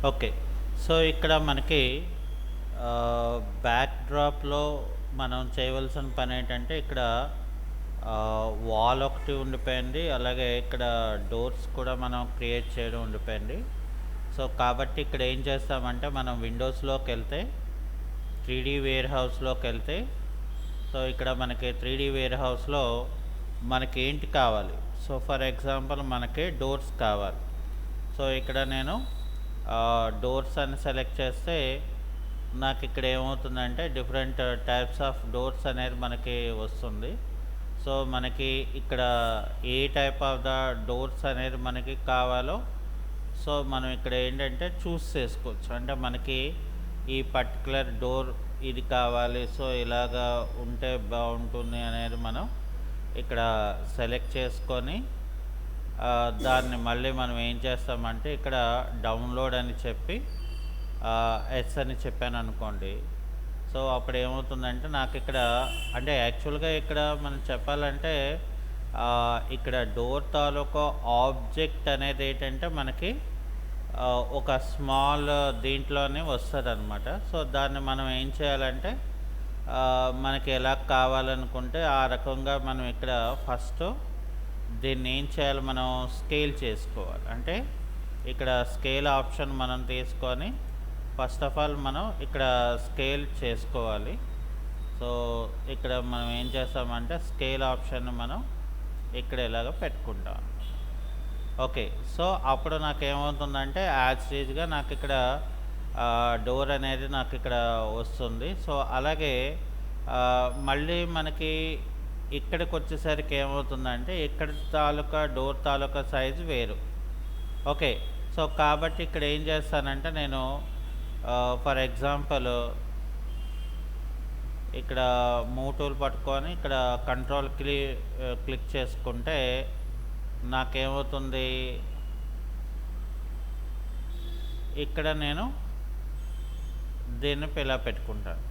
Okay. So, ఇక్కడ మనకి back డ్రాప్‌లో మనం చేయవలసిన పనేంటంటే, ఇక్కడ వాల్ ఒకటి ఉండిపోయింది. అలాగే ఇక్కడ డోర్స్ కూడా మనం క్రియేట్ చేయడం ఉండిపోయింది. సో, కాబట్టి ఇక్కడ ఏం చేస్తామంటే, మనం విండోస్‌లోకెళ్తే 3డీ వేర్‌హౌస్‌లోకెళ్తే, సో, ఇక్కడ మనకి 3డీ వేర్‌హౌస్‌లో మనకేంటి కావాలి? సో, ఫర్ ఎగ్జాంపుల్ మనకి డోర్స్ కావాలి. సో, ఇక్కడ నేను డోర్స్ అని సెలెక్ట్ చేస్తే నాకు ఇక్కడ ఏమవుతుందంటే డిఫరెంట్ టైప్స్ ఆఫ్ డోర్స్ అనేది మనకి వస్తుంది. సో, మనకి ఇక్కడ ఏ టైప్ ఆఫ్ ద డోర్స్ అనేది మనకి కావాలో సో, మనం ఇక్కడ ఏంటంటే చూస్ చేసుకోవచ్చు. అంటే మనకి ఈ పర్టిక్యులర్ డోర్ ఇది కావాలి. సో, ఇలాగా ఉంటే బాగుంటుంది అనేది మనం ఇక్కడ సెలెక్ట్ చేసుకొని దాన్ని మళ్ళీ మనం ఏం చేస్తామంటే ఇక్కడ డౌన్లోడ్ అని చెప్పి ఎస్ అని చెప్పాను అనుకోండి. సో, అప్పుడు ఏమవుతుందంటే నాకు ఇక్కడ అంటే యాక్చువల్గా ఇక్కడ మనం చెప్పాలంటే ఇక్కడ డోర్ తాలూకా ఆబ్జెక్ట్ అనేది ఏంటంటే మనకి ఒక స్మాల్ దీంట్లోనే వస్తుందన్నమాట. సో, దాన్ని మనం ఏం చేయాలంటే మనకి ఎలా కావాలనుకుంటే ఆ రకంగా మనం ఇక్కడ ఫస్ట్ దీన్ని ఏం చేయాలి, మనం స్కేల్ చేసుకోవాలి. అంటే ఇక్కడ స్కేల్ ఆప్షన్ మనం తీసుకొని ఫస్ట్ ఆఫ్ ఆల్ మనం ఇక్కడ స్కేల్ చేసుకోవాలి. సో, ఇక్కడ మనం ఏం చేస్తామంటే స్కేల్ ఆప్షన్ మనం ఇక్కడ ఇలాగ పెట్టుకుంటాం. ఓకే. సో, అప్పుడు నాకేమవుతుందంటే యాజ్ టీజ్‌గా నాకు ఇక్కడ డోర్ అనేది నాకు ఇక్కడ వస్తుంది. సో, అలాగే మళ్ళీ మనకి ఇక్కడికొచ్చేసరికి ఏమవుతుందంటే ఇక్కడ తాలూకా డోర్ తాలూకా సైజు వేరు. ఓకే. సో, కాబట్టి ఇక్కడ ఏం చేస్తానంటే నేను ఫర్ ఎగ్జాంపుల్ ఇక్కడ మూవ్ టూల్ పట్టుకొని ఇక్కడ కంట్రోల్ క్లిక్ చేసుకుంటే నాకేమవుతుంది, ఇక్కడ నేను దీన్ని ఇలా పెట్టుకుంటాను.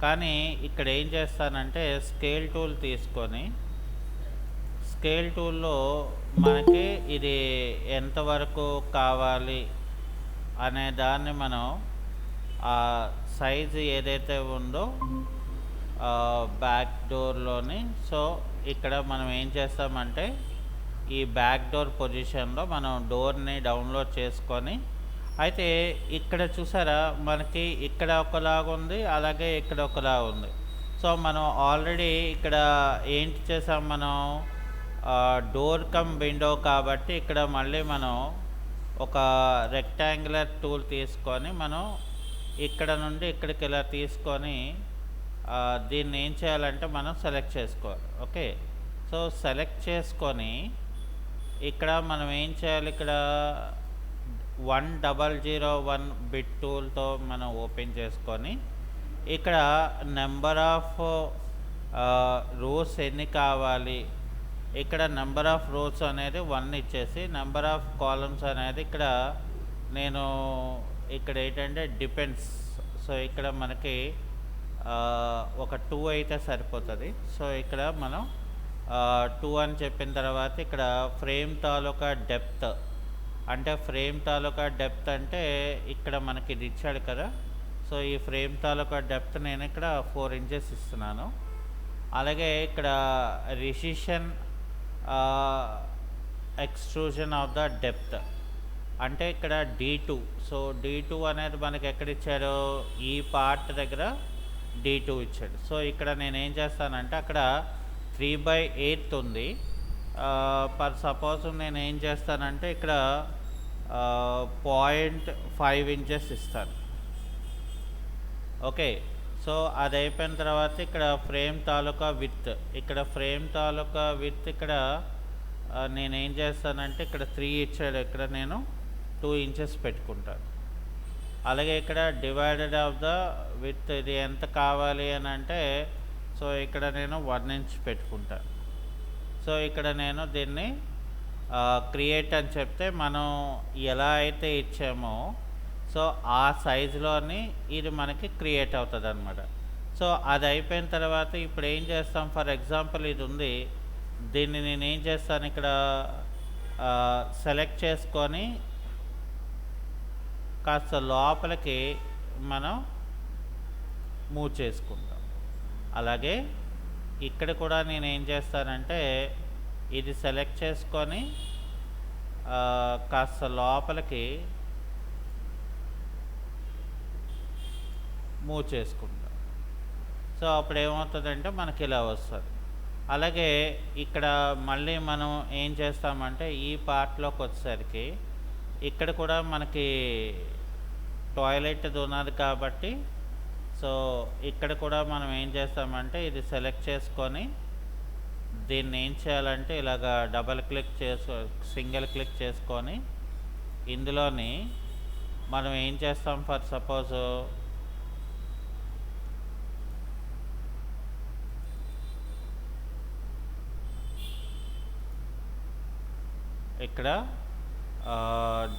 కానీ ఇక్కడ ఏం చేస్తానంటే స్కేల్ టూల్ తీసుకొని స్కేల్ టూల్లో మనకి ఇది ఎంతవరకు కావాలి అనే దాన్ని మనం ఆ సైజు ఏదైతే ఉందో బ్యాక్ డోర్లోని సో, ఇక్కడ మనం ఏం చేస్తామంటే ఈ బ్యాక్ డోర్ పొజిషన్లో మనం డోర్ని డౌన్లోడ్ చేసుకొని అయితే ఇక్కడ చూసారా మనకి ఇక్కడ ఒకలాగా ఉంది, అలాగే ఇక్కడ ఒకలా ఉంది. సో, మనం ఆల్రెడీ ఇక్కడ ఏంటి చేసాం, మనం డోర్ కమ్ విండో కాబట్టి ఇక్కడ మళ్ళీ మనం ఒక రెక్టాంగులర్ టూల్ తీసుకొని మనం ఇక్కడ నుండి ఇక్కడికి ఇలా తీసుకొని దీన్ని ఏం చేయాలంటే మనం సెలెక్ట్ చేసుకోవాలి. ఓకే. సో, సెలెక్ట్ చేసుకొని ఇక్కడ మనం ఏం చేయాలి, ఇక్కడ 1001 బిట్ టూల్తో మనం ఓపెన్ చేసుకొని ఇక్కడ నెంబర్ ఆఫ్ రోస్ ఎన్ని కావాలి, ఇక్కడ నెంబర్ ఆఫ్ రోస్ అనేది 1 ఇచ్చేసి నెంబర్ ఆఫ్ కాలమ్స్ అనేది ఇక్కడ నేను ఇక్కడ ఏంటంటే డిపెండ్స్. సో, ఇక్కడ మనకి ఒక 2 అయితే సరిపోతుంది. సో, ఇక్కడ మనం 2 అని చెప్పిన తర్వాత ఇక్కడ ఫ్రేమ్ తాలూకా డెప్త్ అంటే ఫ్రేమ్ తాలూకా డెప్త్ అంటే ఇక్కడ మనకి ఇది ఇచ్చాడు కదా. సో, ఈ ఫ్రేమ్ తాలూకా డెప్త్ నేను ఇక్కడ 4 ఇంచెస్ ఇస్తున్నాను. అలాగే ఇక్కడ recession extrusion of the depth అంటే ఇక్కడ D2. సో, D2 అనేది మనకి ఎక్కడ ఇచ్చారు, ఈ పార్ట్ దగ్గర D2 ఇచ్చాడు. సో, ఇక్కడ నేనేం చేస్తానంటే అక్కడ 3/8 ఉంది. పర్ సపోజ్ నేను ఏం చేస్తానంటే ఇక్కడ 0.5 ఇంచెస్ ఇస్తాను. ఓకే. సో, అది అయిపోయిన తర్వాత ఇక్కడ ఫ్రేమ్ తాలూకా విత్ ఇక్కడ ఫ్రేమ్ తాలూకా విత్ ఇక్కడ నేనేం చేస్తానంటే ఇక్కడ 3 ఇచ్చాడు, ఇక్కడ నేను 2 ఇంచెస్ పెట్టుకుంటాను. అలాగే ఇక్కడ డివైడెడ్ ఆఫ్ ద విత్ ఇది ఎంత కావాలి అని అంటే సో, ఇక్కడ నేను 1 ఇంచ్ పెట్టుకుంటాను. సో, ఇక్కడ నేను దీన్ని క్రియేట్ అని చెప్తే మనం ఎలా అయితే ఇచ్చామో సో, ఆ సైజులోని ఇది మనకి క్రియేట్ అవుతుంది అనమాట. సో, అది అయిపోయిన తర్వాత ఇప్పుడు ఏం చేస్తాం, ఫర్ ఎగ్జాంపుల్ ఇది ఉంది, దీన్ని నేనేం చేస్తాను ఇక్కడ సెలెక్ట్ చేసుకొని కాస్త లోపలికి మనం మూవ్ చేసుకుంటాం. అలాగే ఇక్కడ కూడా నేను ఏం చేస్తానంటే ఇది సెలెక్ట్ చేసుకొని కాస్త లోపలికి మూవ్ చేసుకుంటాం. సో అప్పుడు ఏమవుతుందంటే మనకి ఇలా వస్తుంది. అలాగే ఇక్కడ మళ్ళీ మనం ఏం చేస్తామంటే ఈ పార్ట్లోకి వచ్చేసరికి ఇక్కడ కూడా మనకి టాయిలెట్ ఉన్నది కాబట్టి సో ఇక్కడ కూడా మనం ఏం చేస్తామంటే ఇది సెలెక్ట్ చేసుకొని దీన్ని ఏం చేయాలంటే ఇలాగా డబల్ క్లిక్ సింగిల్ క్లిక్ చేసుకొని ఇందులోని మనం ఏం చేస్తాం, ఫర్ సపోజ్ ఇక్కడ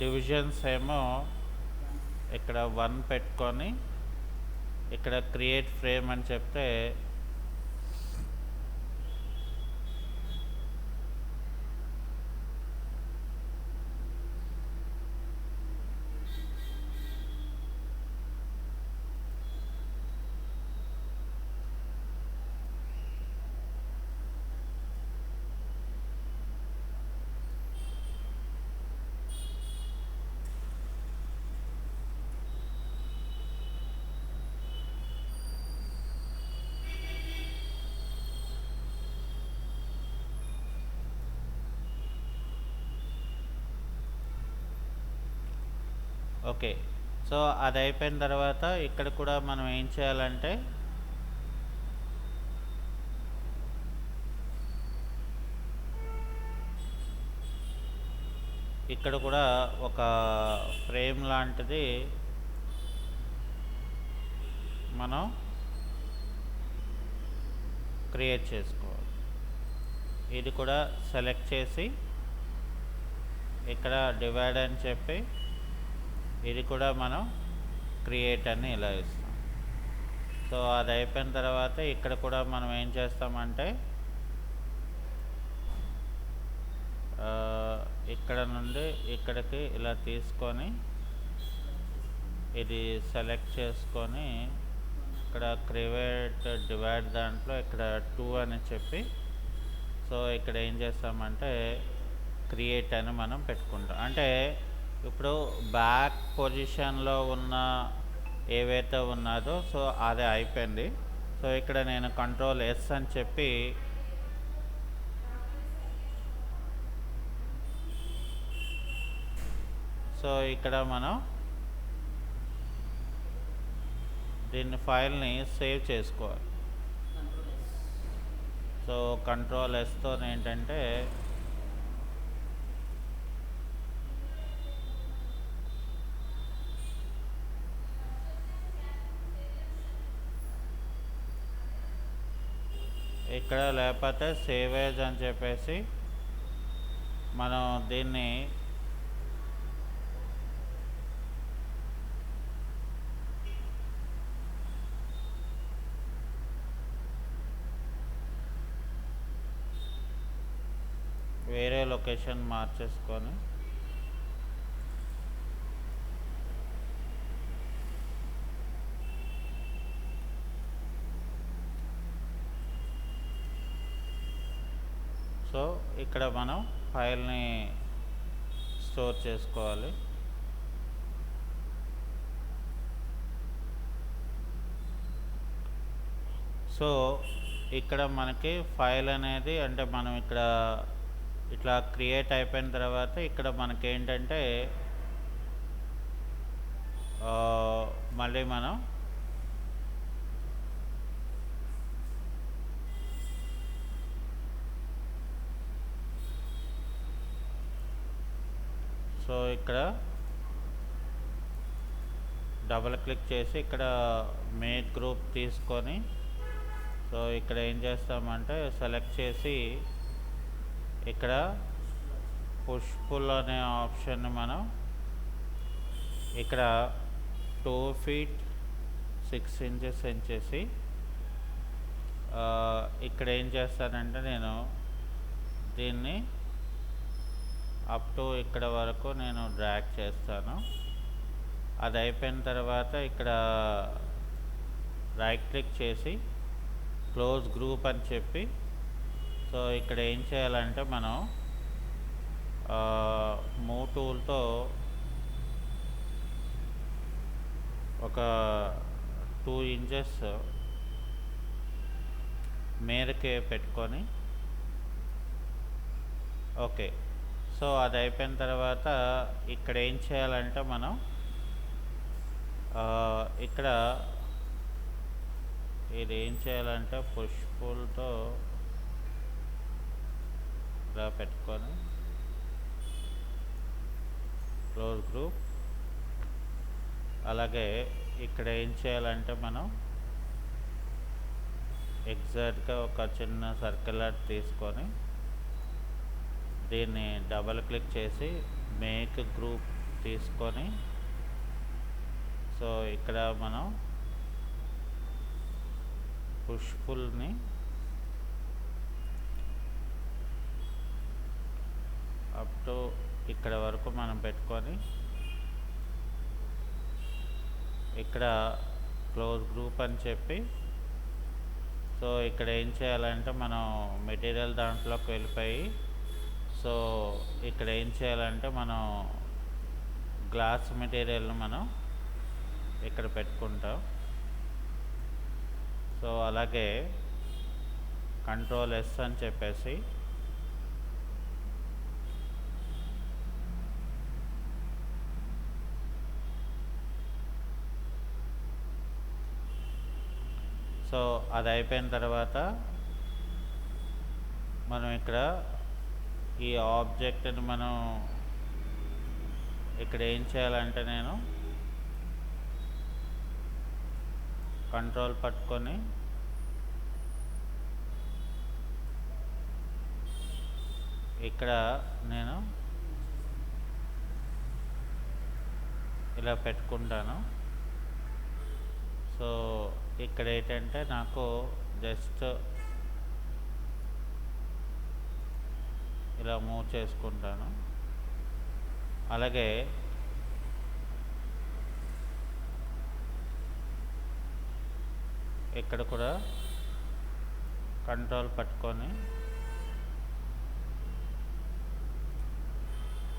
డివిజన్స్ ఏమో ఇక్కడ 1 పెట్టుకొని ఇక్కడ క్రియేట్ ఫ్రేమ్ అని చెప్తే ఓకే. సో అది అయిపోయిన తర్వాత ఇక్కడ కూడా మనం ఏం చేయాలంటే ఇక్కడ కూడా ఒక ఫ్రేమ్ లాంటిది మనం క్రియేట్ చేసుకోవాలి. ఇది కూడా సెలెక్ట్ చేసి ఇక్కడ డివైడ్ అని చెప్పి ఇది కూడా మనం క్రియేట్ అని ఇలా ఇస్తాం. సో అది అయిపోయిన తర్వాత ఇక్కడ కూడా మనం ఏం చేస్తామంటే ఇక్కడ నుండి ఇక్కడికి ఇలా తీసుకొని ఇది సెలెక్ట్ చేసుకొని ఇక్కడ క్రియేట్ డివైడ్ దాంట్లో ఇక్కడ 2 అని చెప్పి సో ఇక్కడ ఏం చేస్తామంటే క్రియేట్ అని మనం పెట్టుకుంటాం. అంటే ఇప్పుడు బ్యాక్ పొజిషన్లో ఉన్న ఏవైతే ఉన్నదో సో అది అయిపోయింది. సో ఇక్కడ నేను కంట్రోల్ ఎస్ అని చెప్పి సో ఇక్కడ మనం దీన్ని ఫైల్ని సేవ్ చేసుకోవాలి. సో కంట్రోల్ ఎస్తో ఏంటంటే ఇక్కడ లేకపోతే సేవేజ్ అని చెప్పేసి మనం దీన్ని వేరే లొకేషన్ మార్చేసుకొని సో ఇక్కడ మనం ఫైల్ని స్టోర్ చేసుకోవాలి. సో ఇక్కడ మనకి ఫైల్ అనేది అంటే మనం ఇక్కడ ఇట్లా క్రియేట్ అయిపోయిన తర్వాత ఇక్కడ మనకేంటంటే మళ్ళీ మనం సో ఇక్కడ డబుల్ క్లిక్ చేసి ఇక్కడ మేక్ గ్రూప్ తీసుకొని సో ఇక్కడ ఏం చేస్తామంటే సెలెక్ట్ చేసి ఇక్కడ పుష్ పుల్ అనే ఆప్షన్ని మనం ఇక్కడ 2 feet 6 inches ఎంచేసి ఇక్కడ ఏం చేస్తానంటే నేను దీన్ని అప్ టు ఇక్కడ వరకు నేను డ్రాగ్ చేస్తాను. అది అయిపోయిన తర్వాత ఇక్కడ రైట్ క్లిక్ చేసి క్లోజ్ గ్రూప్ అని చెప్పి, సో ఇక్కడ ఏం చేయాలంటే మనం మూవ్ టూల్తో ఒక 2 ఇంచెస్ మేరకే పెట్టుకొని, ఓకే. సో అది అయిపోయిన తర్వాత ఇక్కడ ఏం చేయాలంటే మనం ఇక్కడ ఇది ఏం చేయాలంటే పుష్ పుల్తో ఇలా పెట్టుకొని క్లోజ్ గ్రూప్. అలాగే ఇక్కడ ఏం చేయాలంటే మనం ఎగ్జాక్ట్గా ఒక చిన్న సర్కిలర్ తీసుకొని దీన్ని డబల్ క్లిక్ చేసి మేక్ గ్రూప్ తీసుకొని, సో ఇక్కడ మనం పుష్ పుల్ని అప్ టు ఇక్కడ వరకు మనం పెట్టుకొని ఇక్కడ క్లోజ్ గ్రూప్ అని చెప్పి, సో ఇక్కడ ఏం చేయాలంటే మనం మెటీరియల్ దాంట్లోకి వెళ్ళిపోయి, సో ఇక్కడ ఏం చేయాలంటే మనం గ్లాస్ మెటీరియల్ని మనం ఇక్కడ పెట్టుకుంటాం. సో అలాగే కంట్రోల్ ఎస్ అని చెప్పేసి సో అది అయిపోయిన తర్వాత మనం ఇక్కడ ఈ ఆబ్జెక్ట్ని మనం ఇక్కడ ఏం చేయాలంటే నేను కంట్రోల్ పట్టుకొని ఇక్కడ నేను ఇలా పెట్టుకుంటాను. సో ఇక్కడ ఏంటంటే నాకు జస్ట్ ఇలా మూవ్ చేసుకుంటాను. అలాగే ఇక్కడ కూడా కంట్రోల్ పట్టుకొని,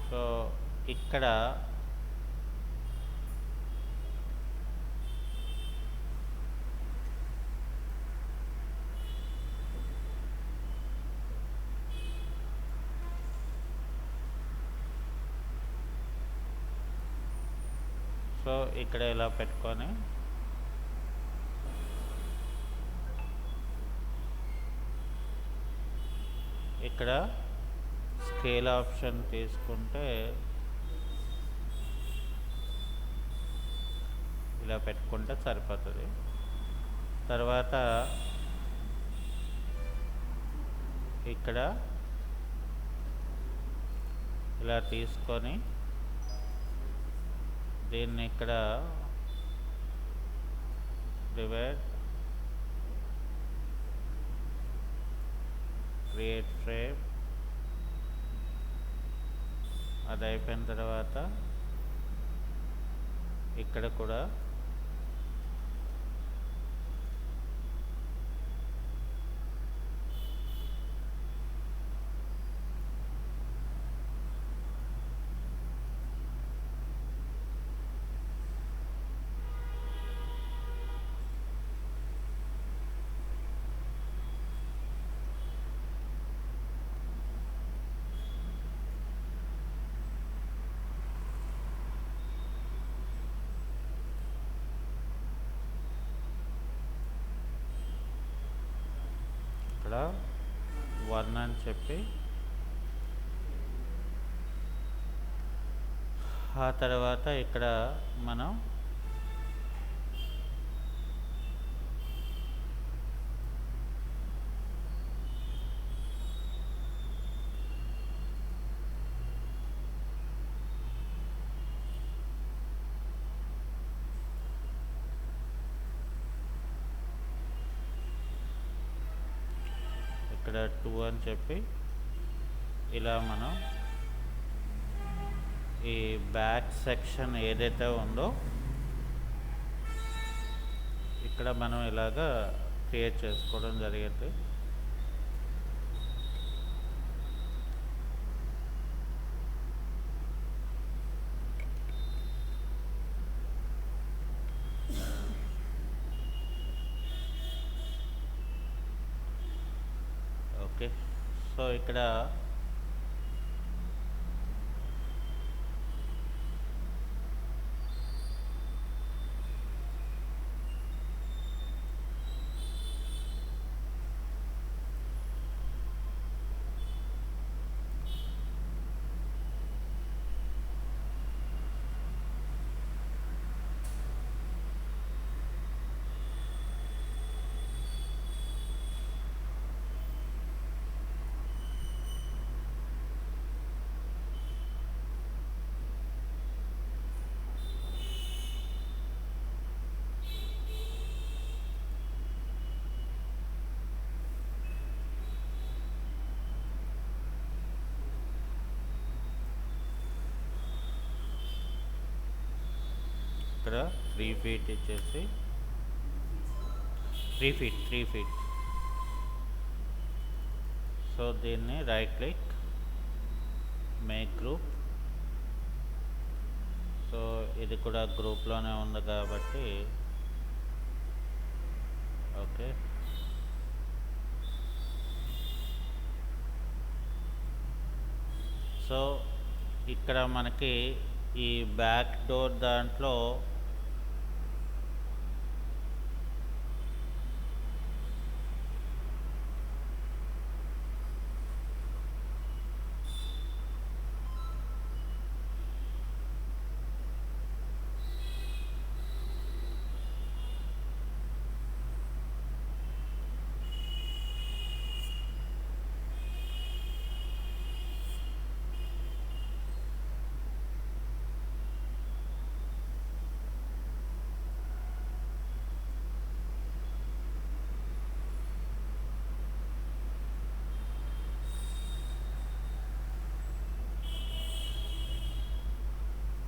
సో ఇక్కడ సో ఇక్కడ ఇలా పెట్టుకొని ఇక్కడ స్కేల్ ఆప్షన్ తీసుకుంటే ఇలా పెట్టుకుంటే సరిపోతుంది. తర్వాత ఇక్కడ ఇలా తీసుకొని దీన్ని ఇక్కడ డివైడ్, క్రియేట్ ఫ్రేమ్, అది అయిపోయిన తర్వాత ఇక్కడ కూడా ఇక్కడ 1 అని చెప్పి, ఆ తర్వాత ఇక్కడ మనం ఇక్కడ 2 అని చెప్పి ఇలా మనం ఈ బ్యాక్ సెక్షన్ ఏదైతే ఉందో ఇక్కడ మనం ఇలాగా క్రియేట్ చేసుకోవడం జరిగింది. ఓకే, సో ఇక్కడ ఇక్కడ 3 ఫీట్ ఇచ్చేసి 3 ఫీట్. సో దీన్ని right click, make group. So ఇది కూడా గ్రూప్లోనే ఉంది కాబట్టి ఓకే. సో ఇక్కడ మనకి ఈ బ్యాక్ డోర్ దాంట్లో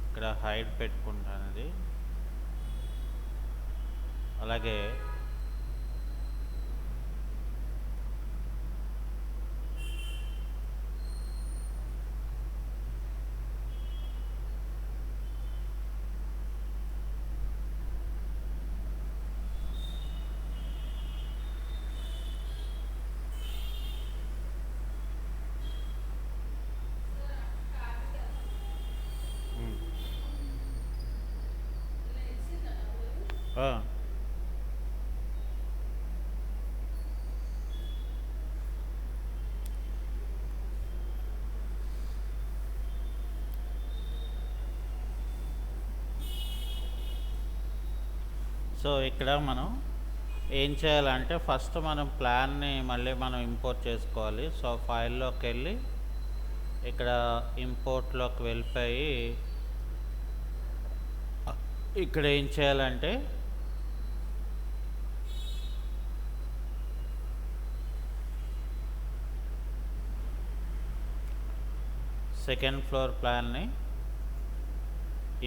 ఇక్కడ హైట్ పెట్టుకుంటాను అది. అలాగే సో ఇక్కడ మనం ఏం చేయాలంటే ఫస్ట్ మనం ప్లాన్ని మళ్ళీ మనం ఇంపోర్ట్ చేసుకోవాలి. సో ఫైల్లోకి వెళ్ళి ఇక్కడ ఇంపోర్ట్లోకి వెళ్ళిపోయి ఇక్కడ ఏం చేయాలంటే సెకండ్ ఫ్లోర్ ప్లాన్ని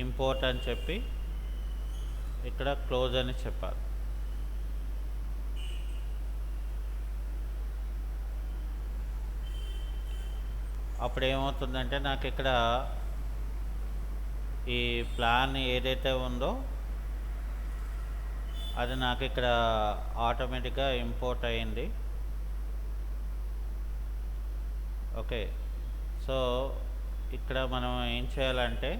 ఇంపోర్ట్ అని చెప్పి ఇక్కడ క్లోజ్ అని చెప్పాలి. అప్పుడు ఏమవుతుందంటే నాకు ఇక్కడ ఈ ప్లాన్ ఏదైతే ఉందో అది నాకు ఇక్కడ ఆటోమేటిక్గా ఇంపోర్ట్ అయ్యింది. ఓకే, సో ఇక్కడ మనం ఏం చేయాలంటే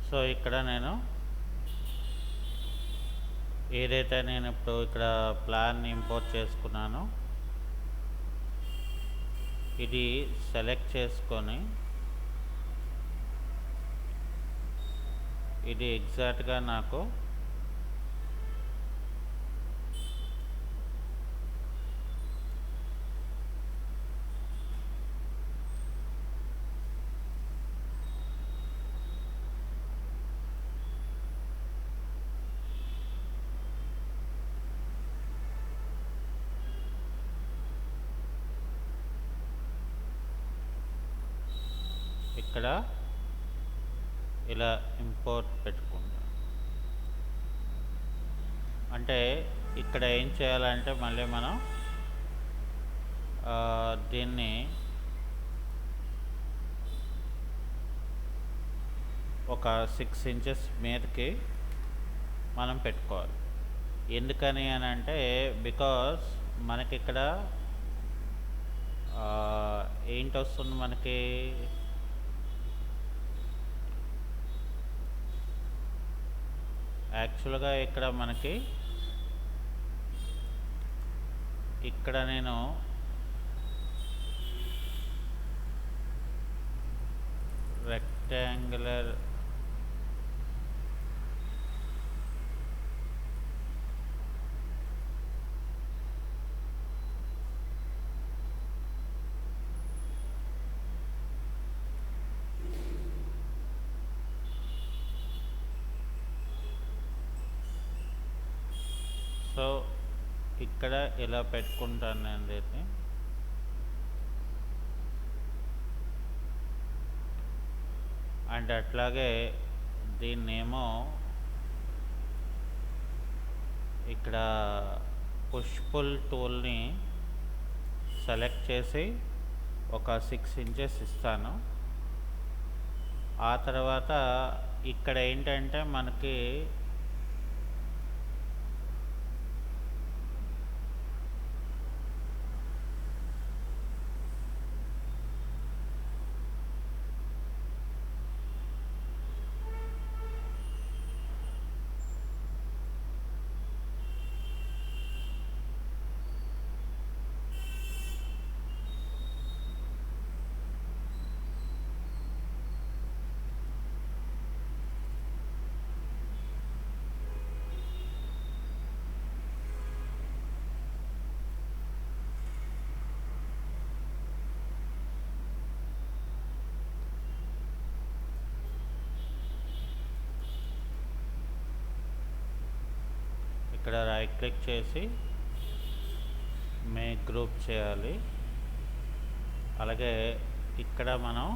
సో ఇక్కడ నేను ఏదైతే నేను ఇప్పుడు ఇక్కడ ప్లాన్ ఇంపోర్ట్ చేసుకున్నానో ఇది సెలెక్ట్ చేసుకొని ఇది ఎగ్జాక్ట్గా నాకు ఇక్కడ ఇలా ఇంపోర్ట్ పెట్టుకుంటాం. అంటే ఇక్కడ ఏం చేయాలంటే మళ్ళీ మనం దీన్ని ఒక 6 ఇంచెస్ మీదకి మనం పెట్టుకోవాలి. ఎందుకని అని అంటే బికాస్ మనకి ఇక్కడ ఏంటి వస్తుంది, మనకి యాక్చువల్గా ఇక్కడ మనకి ఇక్కడ నేను రెక్టాంగులర్ సో ఇక్కడ ఇలా పెట్టుకుంటాను నేను దీన్ని. అండ్ అట్లాగే దీన్నేమో ఇక్కడ పుష్ పుల్ టూల్ని సెలెక్ట్ చేసి ఒక 6 ఇంచెస్ ఇస్తాను. ఆ తర్వాత ఇక్కడ ఏంటంటే మనకి ఇక్కడ రైట్ క్లిక్ చేసి మేక్ గ్రూప్ చేయాలి. అలాగే ఇక్కడ మనం